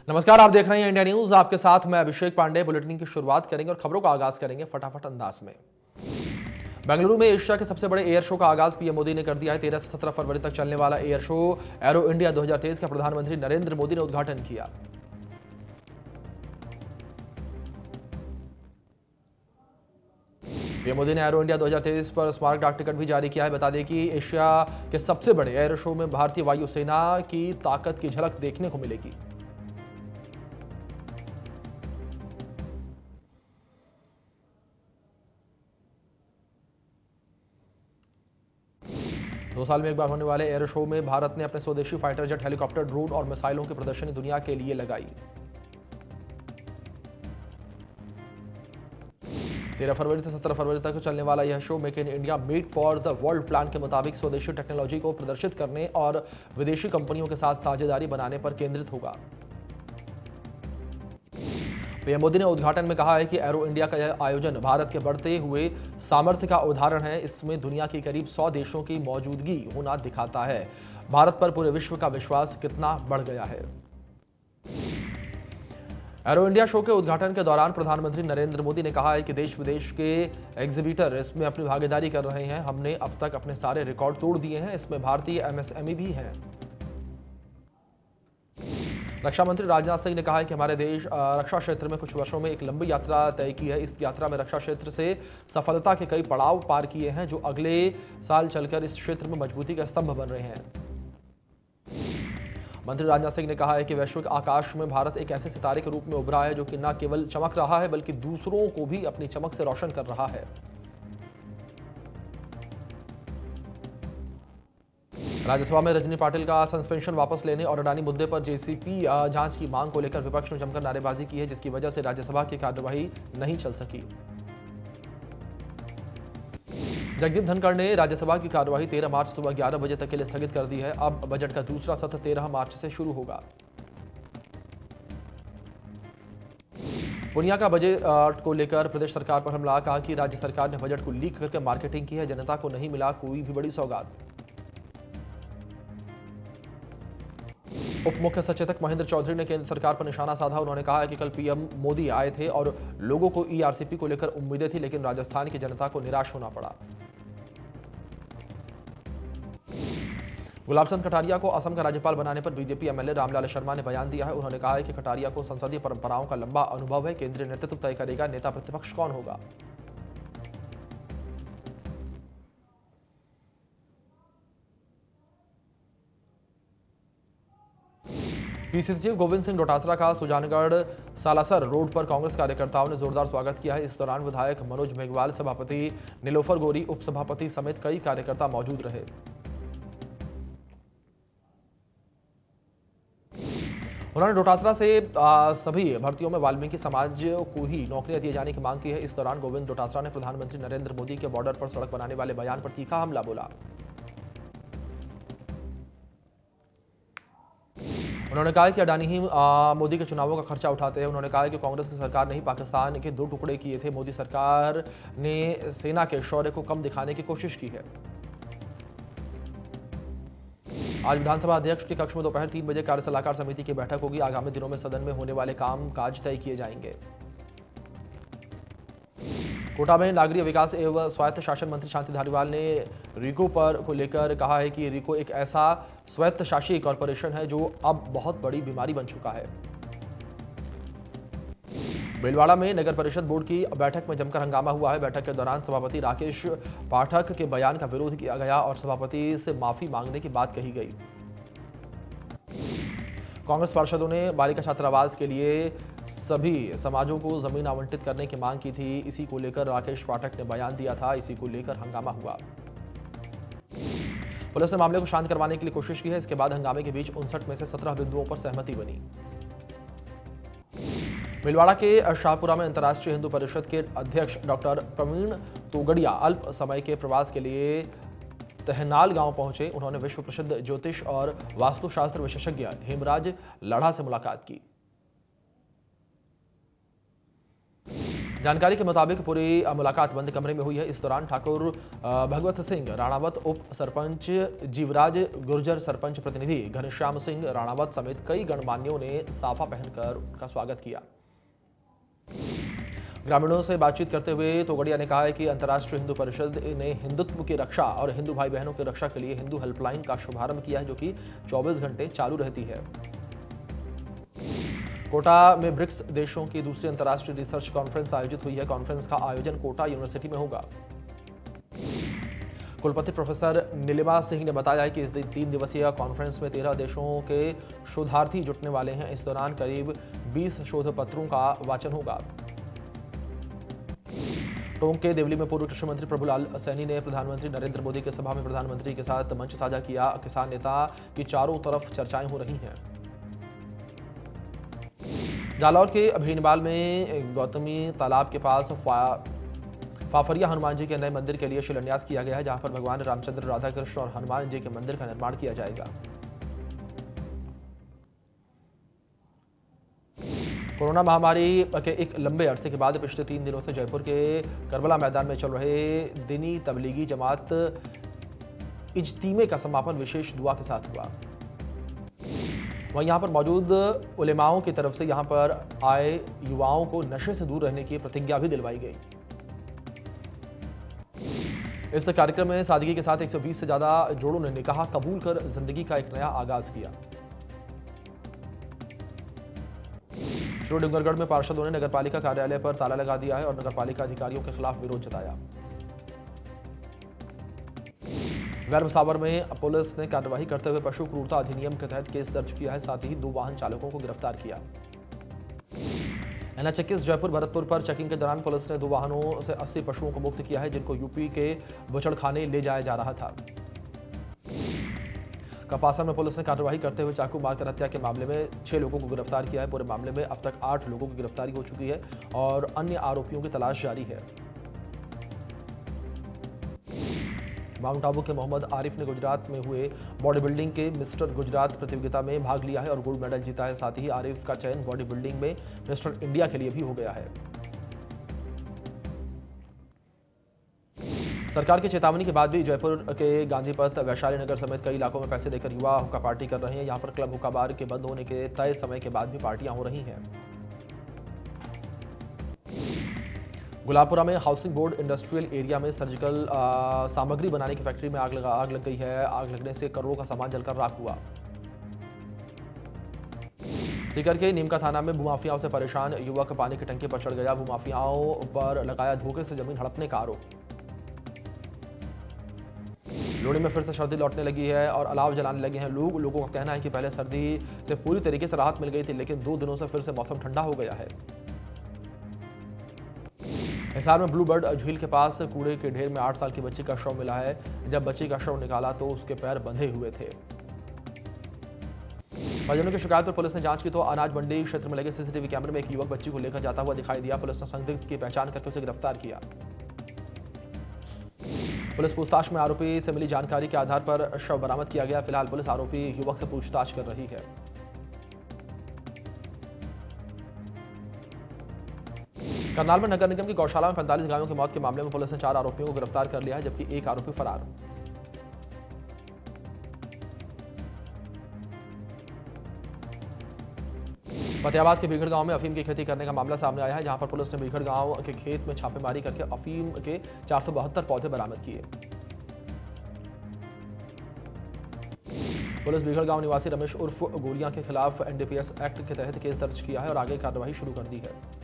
नमस्कार, आप देख रहे हैं इंडिया न्यूज। आपके साथ मैं अभिषेक पांडे। बुलेटिन की शुरुआत करेंगे और खबरों का आगाज करेंगे फटाफट अंदाज में। बेंगलुरु में एशिया के सबसे बड़े एयर शो का आगाज पीएम मोदी ने कर दिया है। 13 से 17 फरवरी तक चलने वाला एयर शो एरो इंडिया 2023 का प्रधानमंत्री नरेंद्र मोदी ने उद्घाटन किया। पीएम मोदी ने एरो इंडिया 2023 पर स्मारक डाक टिकट भी जारी किया है। बता दें कि एशिया के सबसे बड़े एयर शो में भारतीय वायुसेना की ताकत की झलक देखने को मिलेगी। 2 साल में एक बार होने वाले एयर शो में भारत ने अपने स्वदेशी फाइटर जेट, हेलीकॉप्टर, ड्रोन और मिसाइलों की प्रदर्शनी दुनिया के लिए लगाई। 13 फरवरी से 17 फरवरी तक चलने वाला यह show make in India made for the world plan के मुताबिक स्वदेशी टेक्नोलॉजी को प्रदर्शित करने और विदेशी कंपनियों के साथ साझेदारी बनाने पर केंद्रित होगा। पीएम मोदी ने उद्घाटन में कहा है कि एरो इंडिया का यह आयोजन भारत के बढ़ते हुए सामर्थ्य का उदाहरण है। इसमें दुनिया के करीब 100 देशों की मौजूदगी होना दिखाता है भारत पर पूरे विश्व का विश्वास कितना बढ़ गया है। एरो इंडिया शो के उद्घाटन के दौरान प्रधानमंत्री नरेंद्र मोदी ने कहा है कि देश विदेश के एग्जीबिटर इसमें अपनी भागीदारी कर रहे हैं। हमने अब तक अपने सारे रिकॉर्ड तोड़ दिए हैं। इसमें भारतीय एमएसएमई भी हैं। रक्षा मंत्री राजनाथ सिंह ने कहा है कि हमारे देश रक्षा क्षेत्र में कुछ वर्षों में एक लंबी यात्रा तय की है। इस यात्रा में रक्षा क्षेत्र से सफलता के कई पड़ाव पार किए हैं जो अगले साल चलकर इस क्षेत्र में मजबूती का स्तंभ बन रहे हैं। मंत्री राजनाथ सिंह ने कहा है कि वैश्विक आकाश में भारत एक ऐसे सितारे के रूप में उभरा है जो कि न केवल चमक रहा है बल्कि दूसरों को भी अपनी चमक से रोशन कर रहा है। राज्यसभा में रजनी पाटिल का सस्पेंशन वापस लेने और अडानी मुद्दे पर जेसीपी जांच की मांग को लेकर विपक्ष ने जमकर नारेबाजी की है, जिसकी वजह से राज्यसभा की कार्यवाही नहीं चल सकी। जगदीप धनखड़ ने राज्यसभा की कार्यवाही 13 मार्च सुबह 11 बजे तक के लिए स्थगित कर दी है। अब बजट का दूसरा सत्र 13 मार्च से शुरू होगा। पुनिया का बजट को लेकर प्रदेश सरकार पर हमला। कहा कि राज्य सरकार ने बजट को लीक करके मार्केटिंग की है। जनता को नहीं मिला कोई भी बड़ी सौगात। उप मुख्य सचेतक महेंद्र चौधरी ने केंद्र सरकार पर निशाना साधा। उन्होंने कहा है कि कल पीएम मोदी आए थे और लोगों को ईआरसीपी को लेकर उम्मीदें थी, लेकिन राजस्थान की जनता को निराश होना पड़ा। गुलाबचंद कटारिया को असम का राज्यपाल बनाने पर बीजेपी एमएलए रामलाल शर्मा ने बयान दिया है। उन्होंने कहा है कि कटारिया को संसदीय परंपराओं का लंबा अनुभव है। केंद्रीय नेतृत्व तय करेगा नेता प्रतिपक्ष कौन होगा। पीसीसी चीफ गोविंद सिंह डोटासरा का सुजानगढ़ सालासर रोड पर कांग्रेस कार्यकर्ताओं ने जोरदार स्वागत किया है। इस दौरान विधायक मनोज मेघवाल, सभापति नीलोफर गोरी, उपसभापति समेत कई कार्यकर्ता मौजूद रहे। उन्होंने डोटासरा से सभी भर्तियों में वाल्मीकि समाज को ही नौकरियां दिए जाने की मांग की है। इस दौरान गोविंद डोटासरा ने प्रधानमंत्री नरेंद्र मोदी के बॉर्डर पर सड़क बनाने वाले बयान पर तीखा हमला बोला। उन्होंने कहा कि अडानी ही मोदी के चुनावों का खर्चा उठाते हैं। उन्होंने कहा कि कांग्रेस की सरकार ने ही पाकिस्तान के 2 टुकड़े किए थे। मोदी सरकार ने सेना के शौर्य को कम दिखाने की कोशिश की है। आज विधानसभा अध्यक्ष के कक्ष में दोपहर 3 बजे कार्य सलाहकार समिति की बैठक होगी। आगामी दिनों में सदन में होने वाले काम काज तय किए जाएंगे। कोटा में नागरिक विकास एवं स्वायत्त शासन मंत्री शांति धारीवाल ने रिको को लेकर कहा है कि रिको एक ऐसा स्वायत्त शासी कॉरपोरेशन है जो अब बहुत बड़ी बीमारी बन चुका है। भीलवाड़ा में नगर परिषद बोर्ड की बैठक में जमकर हंगामा हुआ है। बैठक के दौरान सभापति राकेश पाठक के बयान का विरोध किया गया और सभापति से माफी मांगने की बात कही गई। कांग्रेस पार्षदों ने बालिका छात्रावास के लिए सभी समाजों को जमीन आवंटित करने की मांग की थी। इसी को लेकर राकेश पाठक ने बयान दिया था। इसी को लेकर हंगामा हुआ। पुलिस ने मामले को शांत करवाने के लिए कोशिश की है। इसके बाद हंगामे के बीच 59 में से 17 बिंदुओं पर सहमति बनी। भीलवाड़ा के शाहपुरा में अंतर्राष्ट्रीय हिंदू परिषद के अध्यक्ष डॉक्टर प्रवीण तोगड़िया अल्प समय के प्रवास के लिए तहनाल गांव पहुंचे। उन्होंने विश्व प्रसिद्ध ज्योतिष और वास्तुशास्त्र विशेषज्ञ हेमराज लढ़ा से मुलाकात की। जानकारी के मुताबिक पूरी मुलाकात बंद कमरे में हुई है। इस दौरान ठाकुर भगवत सिंह राणावत, उप सरपंच जीवराज गुर्जर, सरपंच प्रतिनिधि घनश्याम सिंह राणावत समेत कई गणमान्यों ने साफा पहनकर उनका स्वागत किया। ग्रामीणों से बातचीत करते हुए तोगड़िया ने कहा है कि अंतर्राष्ट्रीय हिंदू परिषद ने हिंदुत्व की रक्षा और हिंदू भाई बहनों की रक्षा के लिए हिंदू हेल्पलाइन का शुभारंभ किया है, जो कि 24 घंटे चालू रहती है। कोटा में ब्रिक्स देशों की दूसरी अंतर्राष्ट्रीय रिसर्च कॉन्फ्रेंस आयोजित हुई है। कॉन्फ्रेंस का आयोजन कोटा यूनिवर्सिटी में होगा। कुलपति प्रोफेसर नीलिमा सिंह ने बताया कि इस 3 दिवसीय कॉन्फ्रेंस में 13 देशों के शोधार्थी जुटने वाले हैं। इस दौरान करीब 20 शोध पत्रों का वाचन होगा। टोंक के देवली में पूर्व कृषि मंत्री प्रभुलाल सैनी ने प्रधानमंत्री नरेंद्र मोदी के सभा में प्रधानमंत्री के साथ मंच साझा किया। किसान नेता की चारों तरफ चर्चाएं हो रही हैं। जालौर के भीनबाल में गौतमी तालाब के पास फाफरिया हनुमान जी के नए मंदिर के लिए शिलान्यास किया गया है, जहां पर भगवान रामचंद्र, राधा कृष्ण और हनुमान जी के मंदिर का निर्माण किया जाएगा। कोरोना महामारी के एक लंबे अरसे के बाद पिछले 3 दिनों से जयपुर के करबला मैदान में चल रहे दीनी तबलीगी जमात इज्तिमे का समापन विशेष दुआ के साथ हुआ। वहीं यहां पर मौजूद उलेमाओं की तरफ से यहां पर आए युवाओं को नशे से दूर रहने की प्रतिज्ञा भी दिलवाई गई। इस कार्यक्रम में सादगी के साथ 120 से ज्यादा जोड़ों ने निकाह कबूल कर जिंदगी का एक नया आगाज किया। श्री डूंगरगढ़ में पार्षदों ने नगरपालिका कार्यालय पर ताला लगा दिया है और नगरपालिका अधिकारियों के खिलाफ विरोध जताया। गैर भसावर में पुलिस ने कार्रवाई करते हुए पशु क्रूरता अधिनियम के तहत केस दर्ज किया है। साथ ही 2 वाहन चालकों को गिरफ्तार किया। NH21 जयपुर भरतपुर पर चेकिंग के दौरान पुलिस ने 2 वाहनों से 80 पशुओं को मुक्त किया है, जिनको यूपी के बुचड़खाने ले जाया जा रहा था। कपासा में पुलिस ने कार्रवाई करते हुए चाकू मारकर हत्या के मामले में 6 लोगों को गिरफ्तार किया है। पूरे मामले में अब तक 8 लोगों की गिरफ्तारी हो चुकी है और अन्य आरोपियों की तलाश जारी है। माउंट आबू के मोहम्मद आरिफ ने गुजरात में हुए बॉडी बिल्डिंग के मिस्टर गुजरात प्रतियोगिता में भाग लिया है और गोल्ड मेडल जीता है। साथ ही आरिफ का चयन बॉडी बिल्डिंग में मिस्टर इंडिया के लिए भी हो गया है। सरकार की चेतावनी के बाद भी जयपुर के गांधी पथ, वैशाली नगर समेत कई इलाकों में पैसे देकर युवा हुक्का पार्टी कर रहे हैं। यहां पर क्लब हुक्का बार के बंद होने के तय समय के बाद भी पार्टियां हो रही हैं। गुलाबपुरा में हाउसिंग बोर्ड इंडस्ट्रियल एरिया में सर्जिकल सामग्री बनाने की फैक्ट्री में आग लग गई है। आग लगने से करोड़ों का सामान जलकर राख हुआ। सीकर के नीमका थाना में भूमाफियाओं से परेशान युवक पानी की टंकी पर चढ़ गया। भूमाफियाओं पर लगाया धोखे से जमीन हड़पने का आरोप। लोहड़ी में फिर से सर्दी लौटने लगी है और अलाव जलाने लगे हैं लोग। लोगों का कहना है कि पहले सर्दी से पूरी तरीके से राहत मिल गई थी, लेकिन 2 दिनों से फिर से मौसम ठंडा हो गया है। हिसार में ब्लू बर्ड झील के पास कूड़े के ढेर में 8 साल की बच्ची का शव मिला है। जब बच्ची का शव निकाला तो उसके पैर बंधे हुए थे। परिजनों की शिकायत पर पुलिस ने जांच की तो अनाज मंडी क्षेत्र में लगे सीसीटीवी कैमरे में एक युवक बच्ची को लेकर जाता हुआ दिखाई दिया। पुलिस ने संदिग्ध की पहचान करके उसे गिरफ्तार किया। पुलिस पूछताछ में आरोपी से मिली जानकारी के आधार पर शव बरामद किया गया। फिलहाल पुलिस आरोपी युवक से पूछताछ कर रही है। करनाल में नगर निगम की गौशाला में 45 गायों की मौत के मामले में पुलिस ने 4 आरोपियों को गिरफ्तार कर लिया है, जबकि एक आरोपी फरार। फतेहाबाद के बीघड़ गांव में अफीम की खेती करने का मामला सामने आया है, जहां पर पुलिस ने बीघड़ गांव के खेत में छापेमारी करके अफीम के 472 पौधे बरामद किए। पुलिस बीघड़ गांव निवासी रमेश उर्फ गोलियां के खिलाफ एनडीपीएस एक्ट के तहत केस दर्ज किया है और आगे कार्रवाई शुरू कर दी है।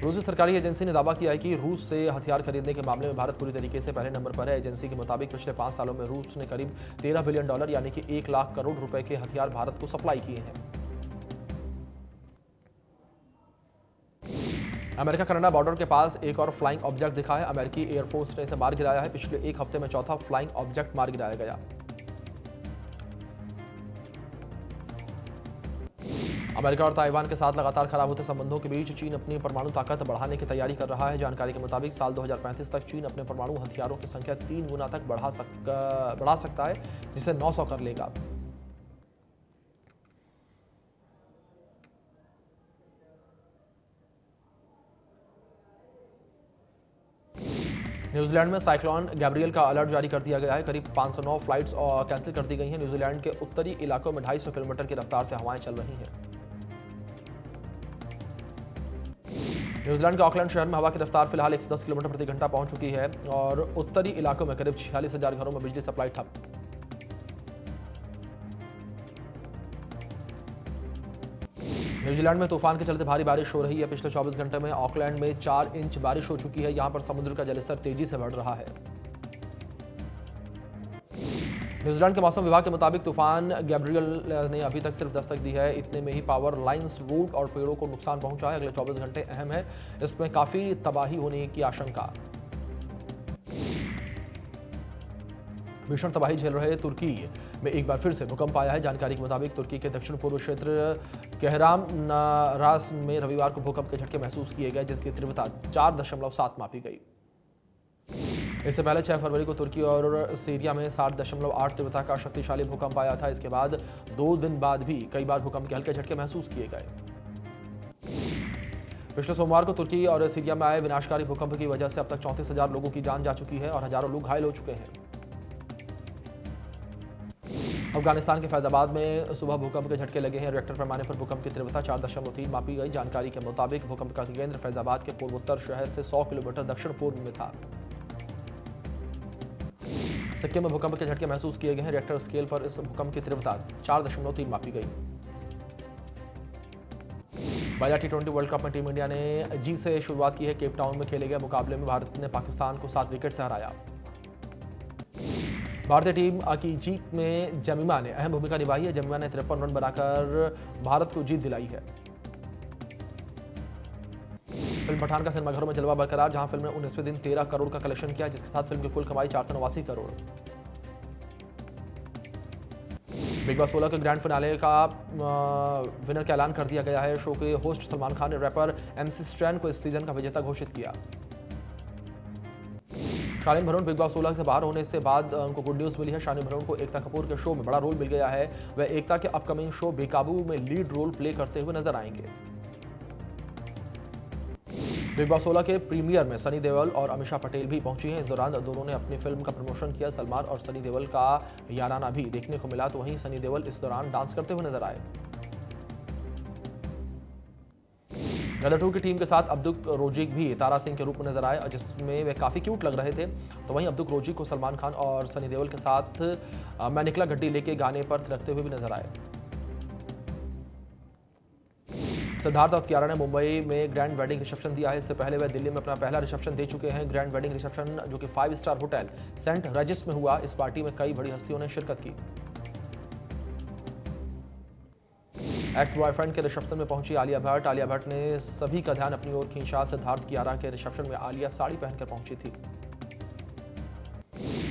रूसी सरकारी एजेंसी ने दावा किया है कि रूस से हथियार खरीदने के मामले में भारत पूरी तरीके से पहले नंबर पर है। एजेंसी के मुताबिक पिछले 5 सालों में रूस ने करीब $13 बिलियन यानी कि 1 लाख करोड़ रुपए के हथियार भारत को सप्लाई किए हैं। अमेरिका कनाडा बॉर्डर के पास एक और फ्लाइंग ऑब्जेक्ट दिखा है। अमेरिकी एयरफोर्स ने इसे मार गिराया है। पिछले 1 हफ्ते में चौथा फ्लाइंग ऑब्जेक्ट मार गिराया गया। अमेरिका और ताइवान के साथ लगातार खराब होते संबंधों के बीच चीन अपनी परमाणु ताकत बढ़ाने की तैयारी कर रहा है। जानकारी के मुताबिक साल 2035 तक चीन अपने परमाणु हथियारों की संख्या 3 गुना तक बढ़ा सकता है, जिसे 900 कर लेगा। न्यूजीलैंड में साइक्लोन गैब्रियल का अलर्ट जारी कर दिया गया है। करीब 509 फ्लाइट्स कैंसिल कर दी गई हैं। न्यूजीलैंड के उत्तरी इलाकों में 250 किलोमीटर की रफ्तार से हवाएं चल रही हैं। न्यूजीलैंड के ऑकलैंड शहर में हवा की रफ्तार फिलहाल 110 किलोमीटर प्रति घंटा पहुंच चुकी है और उत्तरी इलाकों में करीब 46,000 घरों में बिजली सप्लाई ठप। न्यूजीलैंड में तूफान के चलते भारी बारिश हो रही है। पिछले 24 घंटे में ऑकलैंड में 4 इंच बारिश हो चुकी है। यहां पर समुद्र का जलस्तर तेजी से बढ़ रहा है। न्यूजीलैंड के मौसम विभाग के मुताबिक तूफान गैब्रियल ने अभी तक सिर्फ दस्तक दी है। इतने में ही पावर लाइंस, रूट और पेड़ों को नुकसान पहुंचा है। अगले 24 घंटे अहम है, इसमें काफी तबाही होने की आशंका। भीषण तबाही झेल रहे तुर्की में एक बार फिर से भूकंप आया है। जानकारी के मुताबिक तुर्की के दक्षिण पूर्व क्षेत्र कहराम नारास में रविवार को भूकंप के झटके महसूस किए गए, जिसकी तीव्रता 4.7 मापी गई। इससे पहले 6 फरवरी को तुर्की और सीरिया में 7.8 तीव्रता का शक्तिशाली भूकंप आया था। इसके बाद 2 दिन बाद भी कई बार भूकंप के हल्के झटके महसूस किए गए। पिछले सोमवार को तुर्की और सीरिया में आए विनाशकारी भूकंप की वजह से अब तक 34,000 लोगों की जान जा चुकी है और हजारों लोग घायल हो चुके हैं। अफगानिस्तान के फैजाबाद में सुबह भूकंप के झटके लगे हैं। रिएक्टर पैमाने पर भूकंप की तीव्रता 4.3 मापी गई। जानकारी के मुताबिक भूकंप का केंद्र फैजाबाद के पूर्वोत्तर शहर से 100 किलोमीटर दक्षिण पूर्व में था। सिक्किम में भूकंप के झटके महसूस किए गए हैं। रिएक्टर स्केल पर इस भूकंप की तीव्रता 4.3 मापी गई। महिला T20 वर्ल्ड कप में टीम इंडिया ने जी से शुरुआत की है। केप टाउन में खेले गए मुकाबले में भारत ने पाकिस्तान को 7 विकेट से हराया। भारतीय टीम की जीत में जमीमा ने अहम भूमिका निभाई है। जमीमा ने 53 रन बनाकर भारत को जीत दिलाई है। फिल्म पठान का सिनेमाघरों में जलवा बरकरार। जहां फिल्म ने 19वें दिन 13 करोड़ का कलेक्शन किया, जिसके साथ फिल्म की कुल कमाई 489 करोड़। बिग बॉस 16 के ग्रैंड फिनाले का विनर का ऐलान कर दिया गया है। शो के होस्ट सलमान खान ने रैपर MC स्टैन को इस सीजन का विजेता घोषित किया। शालीन भरून बिग बॉस 16 से बाहर होने से बाद उनको गुड न्यूज मिली है। शालीन भरून को एकता कपूर के शो में बड़ा रोल मिल गया है। वह एकता के अपकमिंग शो बेकाबू में लीड रोल प्ले करते हुए नजर आएंगे। बिग बॉस 16 के प्रीमियर में सनी देओल और अमीषा पटेल भी पहुंची हैं। इस दौरान दोनों ने अपनी फिल्म का प्रमोशन किया। सलमान और सनी देओल का याराना भी देखने को मिला, तो वहीं सनी देओल इस दौरान डांस करते हुए नजर आए। गदर 2 की टीम के साथ अब्दुक रोजिक भी तारा सिंह के रूप में नजर आए, जिसमें वे काफी क्यूट लग रहे थे। तो वहीं अब्दुक रोजिक को सलमान खान और सनी देओल के साथ मैं निकला गड्डी लेके गाने पर थिरकते हुए भी नजर आए। सिद्धार्थ और कियारा ने मुंबई में ग्रैंड वेडिंग रिसेप्शन दिया है। इससे पहले वह दिल्ली में अपना पहला रिसेप्शन दे चुके हैं। ग्रैंड वेडिंग रिसेप्शन जो कि 5 स्टार होटल सेंट रेजिस में हुआ। इस पार्टी में कई बड़ी हस्तियों ने शिरकत की। एक्स बॉयफ्रेंड के रिसेप्शन में पहुंची आलिया भट्ट। आलिया भट्ट ने सभी का ध्यान अपनी ओर खींचा। सिद्धार्थ कियारा के रिसेप्शन में आलिया साड़ी पहनकर पहुंची थी।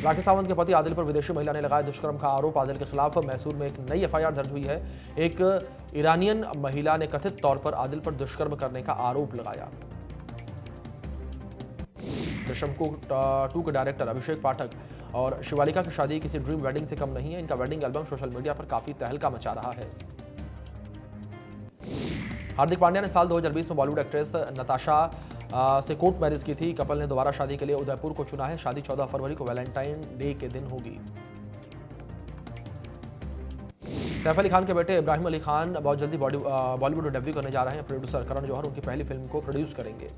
राखी सावंत के पति आदिल पर विदेशी महिला ने लगाया दुष्कर्म का आरोप। आदिल के खिलाफ मैसूर में एक नई FIR दर्ज हुई है। एक ईरानियन महिला ने कथित तौर पर आदिल पर दुष्कर्म करने का आरोप लगाया। दृश्यम 2 के डायरेक्टर अभिषेक पाठक और शिवालिका की शादी किसी ड्रीम वेडिंग से कम नहीं है। इनका वेडिंग एल्बम सोशल मीडिया पर काफी तहलका मचा रहा है। हार्दिक पांड्या ने साल 2020 में बॉलीवुड एक्ट्रेस नताशा से कोर्ट मैरिज की थी। कपल ने दोबारा शादी के लिए उदयपुर को चुना है। शादी 14 फरवरी को वैलेंटाइन डे के दिन होगी। सैफ अली खान के बेटे इब्राहिम अली खान बहुत जल्दी बॉलीवुड डेब्यू करने जा रहे हैं। प्रोड्यूसर करण जौहर उनकी पहली फिल्म को प्रोड्यूस करेंगे।